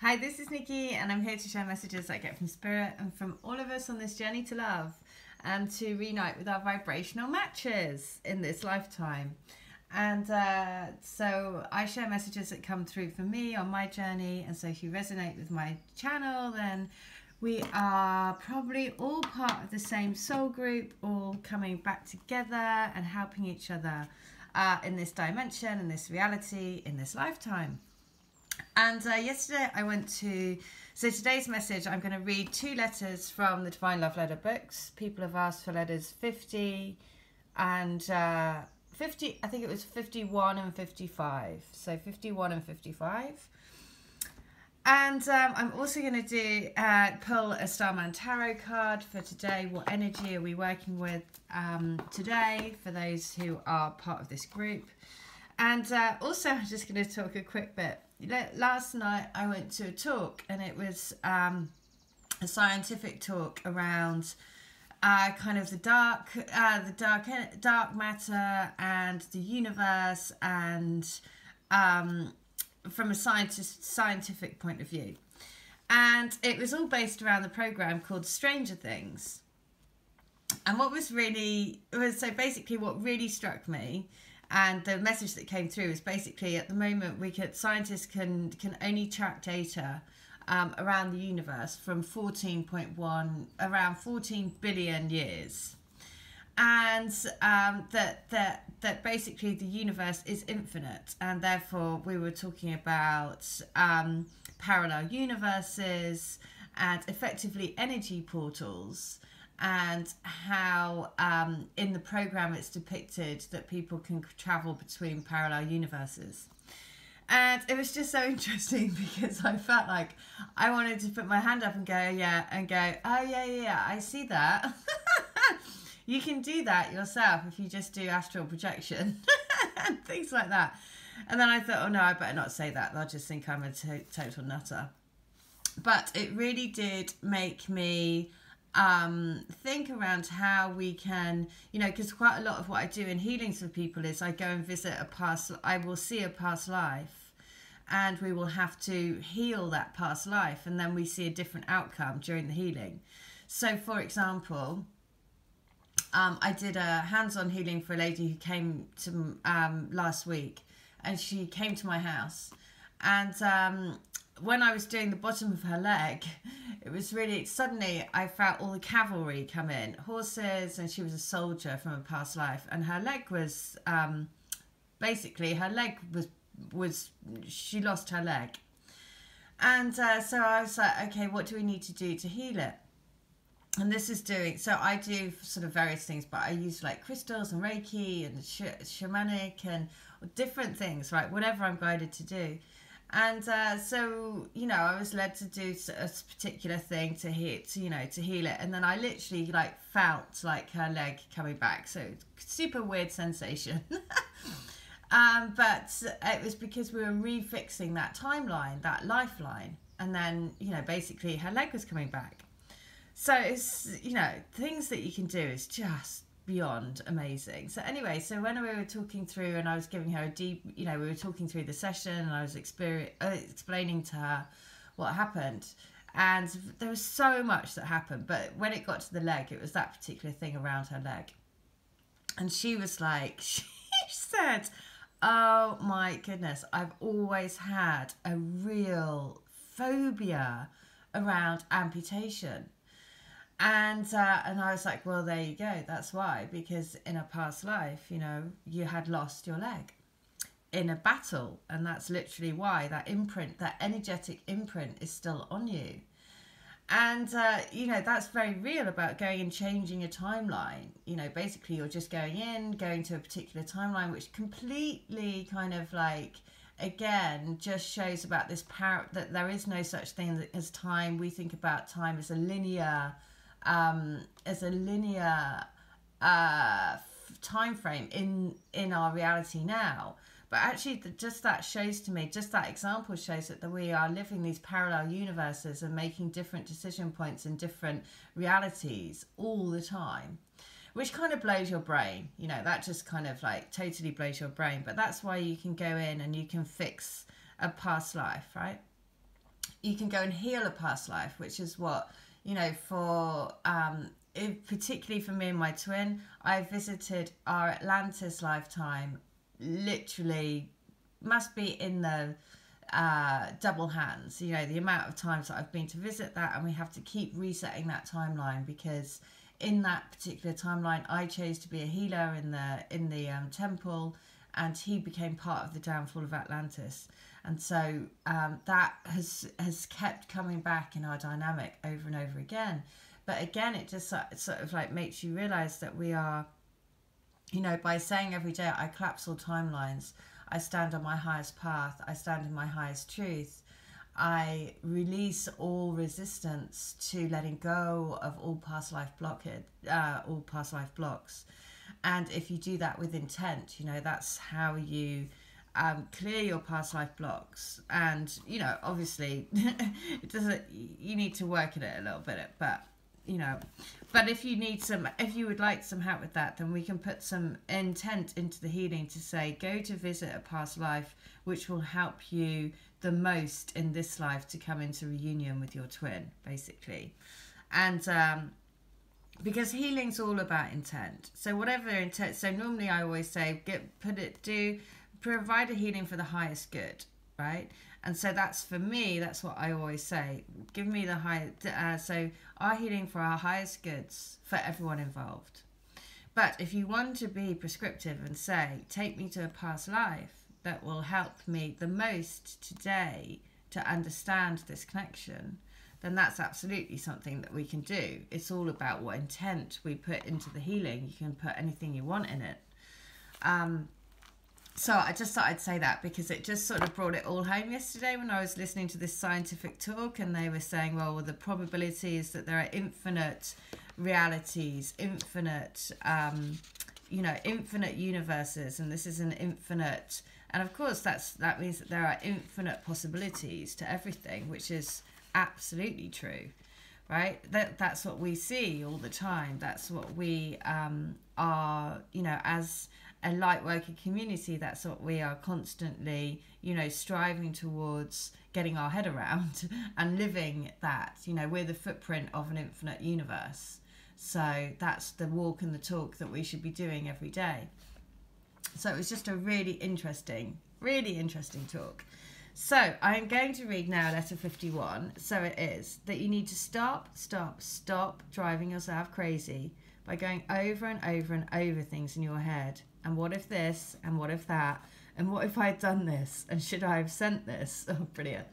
Hi, this is Nikki, and I'm here to share messages I get from Spirit and from all of us on this journey to love and to reunite with our vibrational matches in this lifetime. And so I share messages that come through for me on my journey. And so if you resonate with my channel, then we are probably all part of the same soul group, all coming back together and helping each other in this dimension, in this reality, in this lifetime. And yesterday I went to, so today's message, I'm going to read 2 letters from the Divine Love Letter books. People have asked for letters 50 and 50, I think it was 51 and 55. So 51 and 55. And I'm also going to do pull a Starman tarot card for today. What energy are we working with today for those who are part of this group? And also I'm just going to talk a quick bit. Last night I went to a talk, and it was a scientific talk around kind of the dark matter and the universe, and from a scientific point of view. And it was all based around the program called Stranger Things. And what basically what really struck me, and the message that came through is basically at the moment scientists can only track data around the universe from around 14 billion years, and that basically the universe is infinite, and therefore we were talking about parallel universes and effectively energy portals, and how in the program it's depicted that people can travel between parallel universes. And it was just so interesting because I felt like I wanted to put my hand up and go, oh yeah, I see that. You can do that yourself if you just do astral projection and things like that. And then I thought, oh no, I better not say that. They'll just think I'm a total nutter. But it really did make me think around how we can, because quite a lot of what I do in healings for people is I go and visit I will see a past life, and we will have to heal that past life, and then we see a different outcome during the healing. So for example, I did a hands-on healing for a lady who came to last week, and she came to my house, and when I was doing the bottom of her leg, it was really, suddenly I felt all the cavalry come in, horses, and she was a soldier from a past life, and her leg was, she lost her leg. And so I was like, okay, what do we need to do to heal it? And this is so I do sort of various things, but I use like crystals and Reiki and shamanic and different things, right? Whatever I'm guided to do. And so, I was led to do a particular thing to heal it. And then I literally felt like her leg coming back. So super weird sensation. But it was because we were refixing that timeline, that lifeline. And then, basically her leg was coming back. So it's, things that you can do is just beyond amazing. So anyway, so when we were talking through, and I was giving her a deep, we were talking through the session, and I was explaining to her what happened, and there was so much that happened, but when it got to the leg, it was that particular thing around her leg. And she was like, she said, oh my goodness, I've always had a real phobia around amputation. And I was like, well, there you go. That's why, because in a past life, you had lost your leg in a battle, and that's literally why that imprint, that energetic imprint, is still on you. And that's very real about going and changing a timeline. Basically you're just going to a particular timeline, which completely kind of again just shows about this power that there is no such thing as time. We think about time as a linear time frame in our reality now, but actually just that shows to me, just that example shows that we are living these parallel universes and making different decision points in different realities all the time, which kind of blows your brain. That just kind of totally blows your brain. But that's why you can go in and you can fix a past life, right? you can go and heal a past life, which is what, for particularly for me and my twin, I visited our Atlantis lifetime, literally must be in the double hands, the amount of times that I've been to visit that, and we have to keep resetting that timeline, because in that particular timeline I chose to be a healer in the temple, and he became part of the downfall of Atlantis. And so that has kept coming back in our dynamic over and over again. But again, it just sort of like makes you realize that we are, by saying every day, I collapse all timelines, I stand on my highest path, I stand in my highest truth, I release all resistance to letting go of all past life blocks. And if you do that with intent, that's how you clear your past life blocks. And obviously it doesn't, you need to work at it a little bit, but if you would like some help with that, then we can put some intent into the healing to say, go to visit a past life, which will help you the most in this life to come into reunion with your twin, basically. And because healing's all about intent. So whatever intent, so normally I always say, provide a healing for the highest good, right? And so that's, for me, that's what I always say. Give me the so our healing for our highest goods for everyone involved. But if you want to be prescriptive and say, take me to a past life that will help me the most today to understand this connection, then that's absolutely something that we can do. It's all about what intent we put into the healing. You can put anything you want in it. So I just thought I'd say that, because it just sort of brought it all home yesterday when I was listening to this scientific talk, and they were saying, well, the probability is that there are infinite realities, infinite universes, and this is an infinite, and of course that means that there are infinite possibilities to everything, which is absolutely true, right? That's what we see all the time. That's what we are, as a light working community, that's what we are constantly, striving towards getting our head around and living that. We're the footprint of an infinite universe. So that's the walk and the talk that we should be doing every day. So it was just a really interesting talk. So I'm going to read now letter 51. So it is that you need to stop driving yourself crazy by going over and over and over things in your head. And what if this? And what if that? And what if I'd done this? And should I have sent this? Oh, brilliant.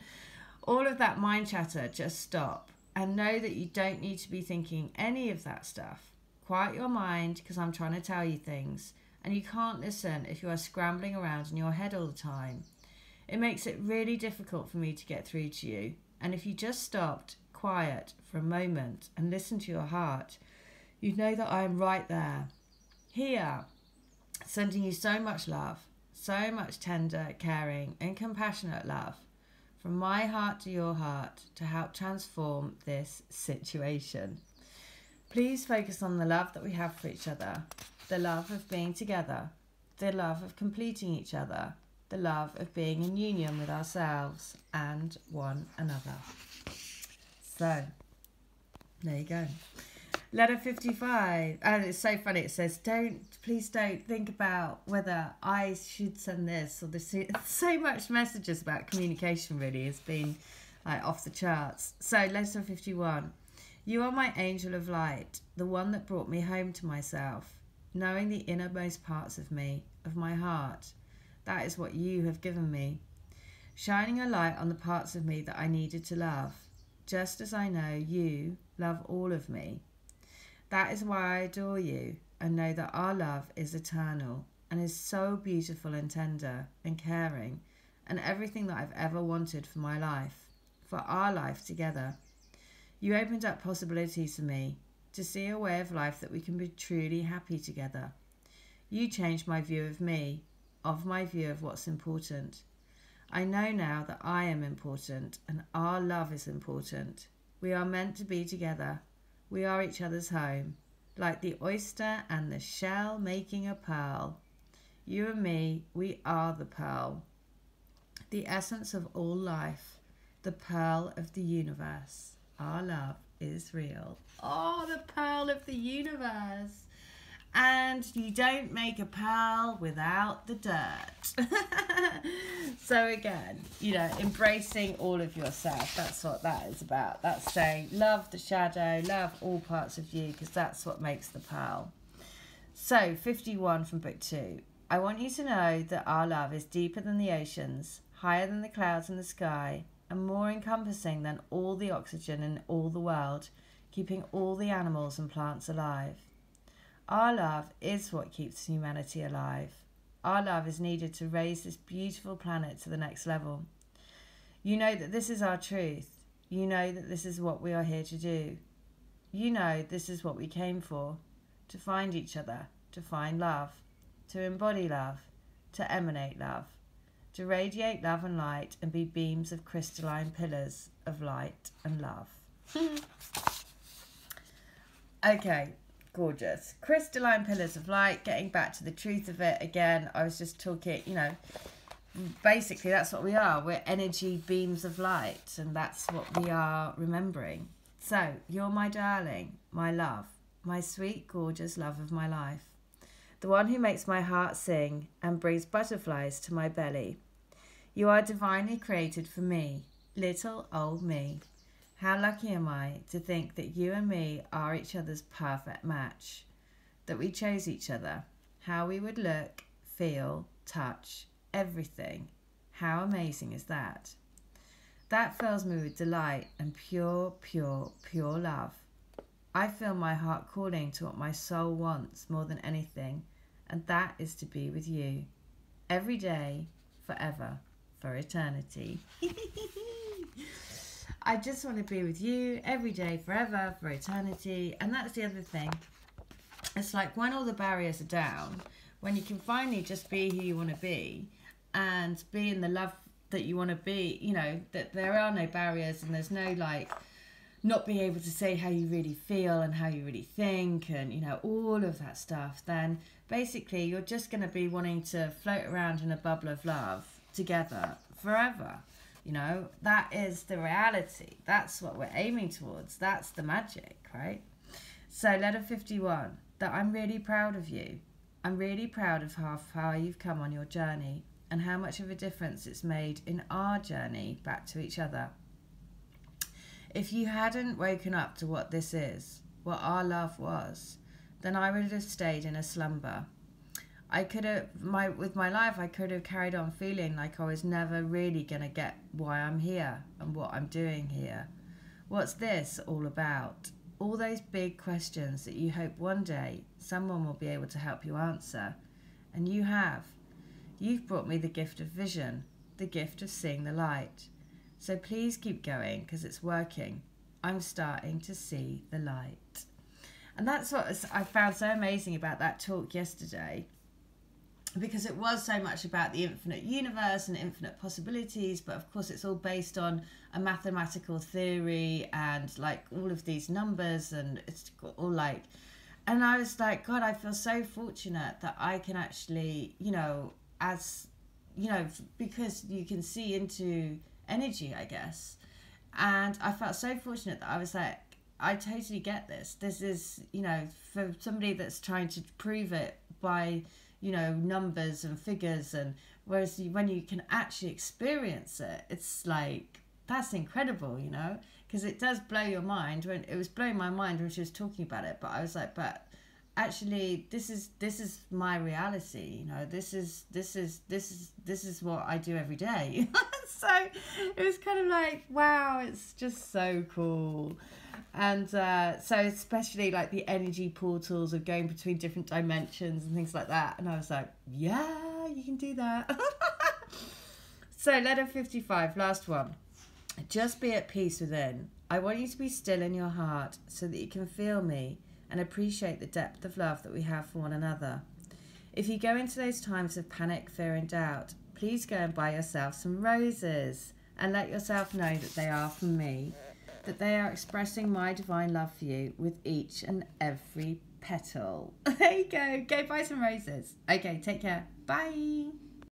All of that mind chatter, just stop. And know that you don't need to be thinking any of that stuff. Quiet your mind, because I'm trying to tell you things. And you can't listen if you are scrambling around in your head all the time. It makes it really difficult for me to get through to you. And if you just stopped, quiet for a moment, and listen to your heart, you'd know that I am right there. Here. Sending you so much love, so much tender, caring and compassionate love from my heart to your heart to help transform this situation. Please focus on the love that we have for each other, the love of being together, the love of completing each other, the love of being in union with ourselves and one another. So, there you go. Letter 55, and it's so funny, it says, please don't think about whether I should send this or this. So much messages about communication, really, has been like off the charts. So letter 51, you are my angel of light, the one that brought me home to myself, knowing the innermost parts of me, of my heart. That is what you have given me, shining a light on the parts of me that I needed to love, just as I know you love all of me. That is why I adore you and know that our love is eternal and is so beautiful and tender and caring and everything that I've ever wanted for my life, for our life together. You opened up possibilities for me to see a way of life that we can be truly happy together. You changed my view of me, of my view of what's important. I know now that I am important and our love is important. We are meant to be together. We are each other's home, like the oyster and the shell making a pearl. You and me, we are the pearl, the essence of all life, the pearl of the universe. Our love is real. Oh, the pearl of the universe. And you don't make a pearl without the dirt. So again, you know, embracing all of yourself. That's what that is about. That's saying love the shadow, love all parts of you, because that's what makes the pearl. So 51 from book 2. I want you to know that our love is deeper than the oceans, higher than the clouds in the sky, and more encompassing than all the oxygen in all the world, keeping all the animals and plants alive. Our love is what keeps humanity alive. Our love is needed to raise this beautiful planet to the next level. You know that this is our truth. You know that this is what we are here to do. You know this is what we came for, to find each other, to find love, to embody love, to emanate love, to radiate love and light and be beams of crystalline pillars of light and love. Okay. Gorgeous. Crystalline pillars of light, getting back to the truth of it again. I was just talking, you know, basically that's what we are. We're energy beams of light, and that's what we are remembering. So, you're my darling, my love, my sweet, gorgeous love of my life. The one who makes my heart sing and brings butterflies to my belly. You are divinely created for me, little old me. How lucky am I to think that you and me are each other's perfect match, that we chose each other, how we would look, feel, touch, everything. How amazing is that? That fills me with delight and pure, pure, pure love. I feel my heart calling to what my soul wants more than anything, and that is to be with you, every day, forever, for eternity. I just want to be with you every day, forever, for eternity. And that's the other thing. It's like when all the barriers are down, when you can finally just be who you want to be and be in the love that you want to be, you know, that there are no barriers and there's no like not being able to say how you really feel and how you really think and, you know, all of that stuff, then basically you're just going to be wanting to float around in a bubble of love together forever. You know, that is the reality. That's what we're aiming towards. That's the magic, right? So letter 51, that I'm really proud of you. I'm really proud of how far you've come on your journey and how much of a difference it's made in our journey back to each other. If you hadn't woken up to what this is, what our love was, then I would have stayed in a slumber. I could have, with my life, I could have carried on feeling like I was never really going to get why I'm here and what I'm doing here. What's this all about? All those big questions that you hope one day someone will be able to help you answer. And you have. You've brought me the gift of vision, the gift of seeing the light. So please keep going because it's working. I'm starting to see the light. And that's what I found so amazing about that talk yesterday. Because it was so much about the infinite universe and infinite possibilities, but of course it's all based on a mathematical theory and like all of these numbers and it's all like, and I was like, God, I feel so fortunate that I can actually, you know, as, you know, because you can see into energy, I guess. And I felt so fortunate that I was like, I totally get this. This is, you know, for somebody that's trying to prove it by, you know, numbers and figures, and whereas when you can actually experience it, it's like, that's incredible, you know, because it does blow your mind. When it was blowing my mind when she was talking about it, but I was like, but actually this is my reality, you know, this is what I do every day. So it was kind of like, wow, it's just so cool. And so especially like the energy portals of going between different dimensions and things like that, and I was like, yeah, you can do that. So letter 55, last one. Just be at peace within. I want you to be still in your heart so that you can feel me and appreciate the depth of love that we have for one another. If you go into those times of panic, fear and doubt, please go and buy yourself some roses and let yourself know that they are from me, that they are expressing my divine love for you with each and every petal. There you go. Go buy some roses. Okay, take care. Bye.